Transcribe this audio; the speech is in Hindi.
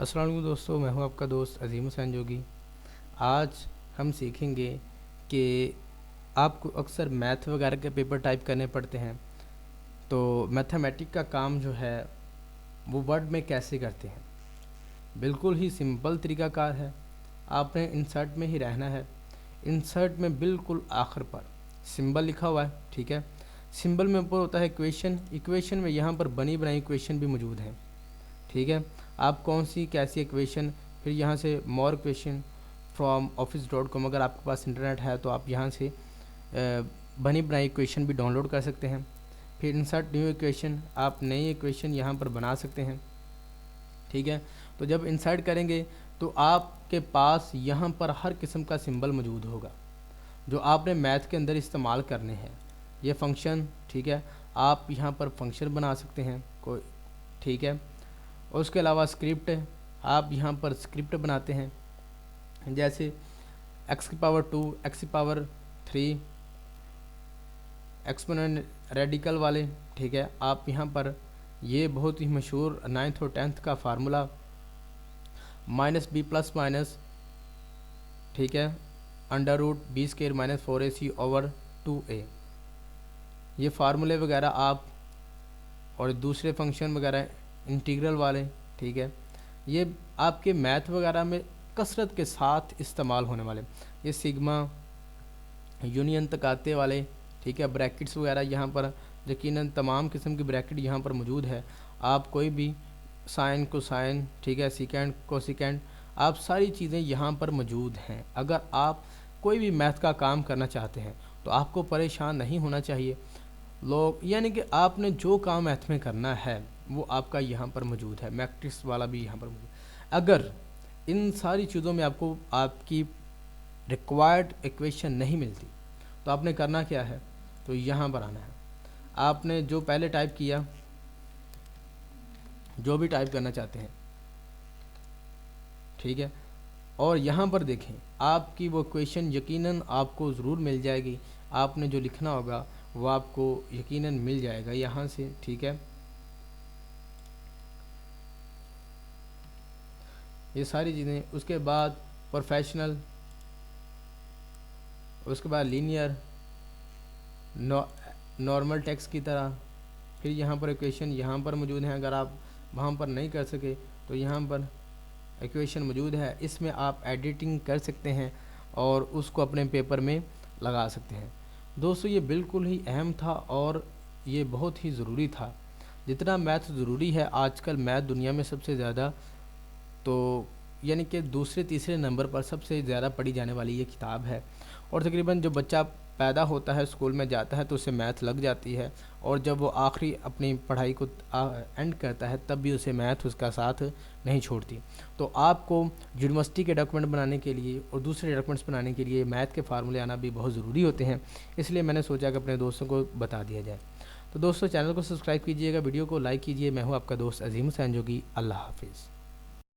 अस्सलाम वालेकुम दोस्तों, मैं हूं आपका दोस्त अजीम हुसैन जोगी। आज हम सीखेंगे कि आपको अक्सर मैथ वगैरह के पेपर टाइप करने पड़ते हैं, तो मैथमेटिक का काम जो है वो वर्ड में कैसे करते हैं। बिल्कुल ही सिंपल तरीक़ाकार है। आपने इंसर्ट में ही रहना है। इंसर्ट में बिल्कुल आखिर पर सिंबल लिखा हुआ है, ठीक है। सिंबल में ऊपर होता है इक्वेशन। इक्वेशन में यहाँ पर बनी बनाई इक्वेशन भी मौजूद है, ठीक है। आप कौन सी कैसी इक्वेशन, फिर यहाँ से मोर इक्वेशन फ्रॉम office.com, अगर आपके पास इंटरनेट है तो आप यहाँ से बनी बनाई इक्वेशन भी डाउनलोड कर सकते हैं। फिर इंसर्ट न्यू इक्वेशन, आप नई इक्वेशन यहाँ पर बना सकते हैं, ठीक है। तो जब इंसर्ट करेंगे तो आपके पास यहाँ पर हर किस्म का सिंबल मौजूद होगा जो आपने मैथ के अंदर इस्तेमाल करने हैं। ये फंक्शन, ठीक है, आप यहाँ पर फंक्शन बना सकते हैं कोई, ठीक है। और उसके अलावा स्क्रिप्ट, आप यहाँ पर स्क्रिप्ट बनाते हैं, जैसे x की पावर 2, x की पावर 3, एक्सपोनेंट रेडिकल वाले, ठीक है। आप यहाँ पर ये बहुत ही मशहूर 9th और 10th का फार्मूला -b प्लस माइनस, ठीक है, √b² - 4ac/2a, ये फार्मूले वगैरह आप, और दूसरे फंक्शन वगैरह इंटीग्रल वाले, ठीक है, ये आपके मैथ वगैरह में कसरत के साथ इस्तेमाल होने वाले। ये सिग्मा यूनियन तकाते वाले, ठीक है, ब्रैकेट्स वगैरह यहाँ पर यकीनन तमाम किस्म की ब्रैकेट यहाँ पर मौजूद है। आप कोई भी साइन कोसाइन, ठीक है, सिकेंड कोसिकेंड, आप सारी चीज़ें यहाँ पर मौजूद हैं। अगर आप कोई भी मैथ का काम करना चाहते हैं तो आपको परेशान नहीं होना चाहिए। लोग, यानी कि आपने जो काम मैथ में करना है वो आपका यहाँ पर मौजूद है। मैट्रिक्स वाला भी यहाँ पर मौजूद। अगर इन सारी चीज़ों में आपको आपकी रिक्वायर्ड इक्वेशन नहीं मिलती तो आपने करना क्या है, तो यहाँ पर आना है। आपने जो पहले टाइप किया, जो भी टाइप करना चाहते हैं, ठीक है, और यहाँ पर देखें आपकी वो इक्वेशन यकीनन आपको ज़रूर मिल जाएगी। आपने जो लिखना होगा वो आपको यकीनन मिल जाएगा यहाँ से, ठीक है। ये सारी चीज़ें, उसके बाद प्रोफेशनल, उसके बाद लीनियर, नॉर्मल टेक्स्ट की तरह। फिर यहाँ पर इक्वेशन यहाँ पर मौजूद हैं। अगर आप वहाँ पर नहीं कर सके तो यहाँ पर इक्वेशन मौजूद है, इसमें आप एडिटिंग कर सकते हैं और उसको अपने पेपर में लगा सकते हैं। दोस्तों, ये बिल्कुल ही अहम था और ये बहुत ही ज़रूरी था। जितना मैथ ज़रूरी है आजकल, मैथ दुनिया में सबसे ज़्यादा, तो यानी कि दूसरे तीसरे नंबर पर सबसे ज़्यादा पढ़ी जाने वाली ये किताब है। और तकरीबन जो बच्चा पैदा होता है, स्कूल में जाता है तो उसे मैथ लग जाती है, और जब वो आखिरी अपनी पढ़ाई को एंड करता है तब भी उसे मैथ उसका साथ नहीं छोड़ती। तो आपको यूनिवर्सिटी के डॉक्यूमेंट बनाने के लिए और दूसरे डॉक्यूमेंट्स बनाने के लिए मैथ के फार्मूले आना भी बहुत ज़रूरी होते हैं। इसलिए मैंने सोचा कि अपने दोस्तों को बता दिया जाए। तो दोस्तों, चैनल को सब्सक्राइब कीजिएगा, वीडियो को लाइक कीजिए। मैं हूँ आपका दोस्त अजीम हुसैन जोगी। अल्लाह हाफिज़।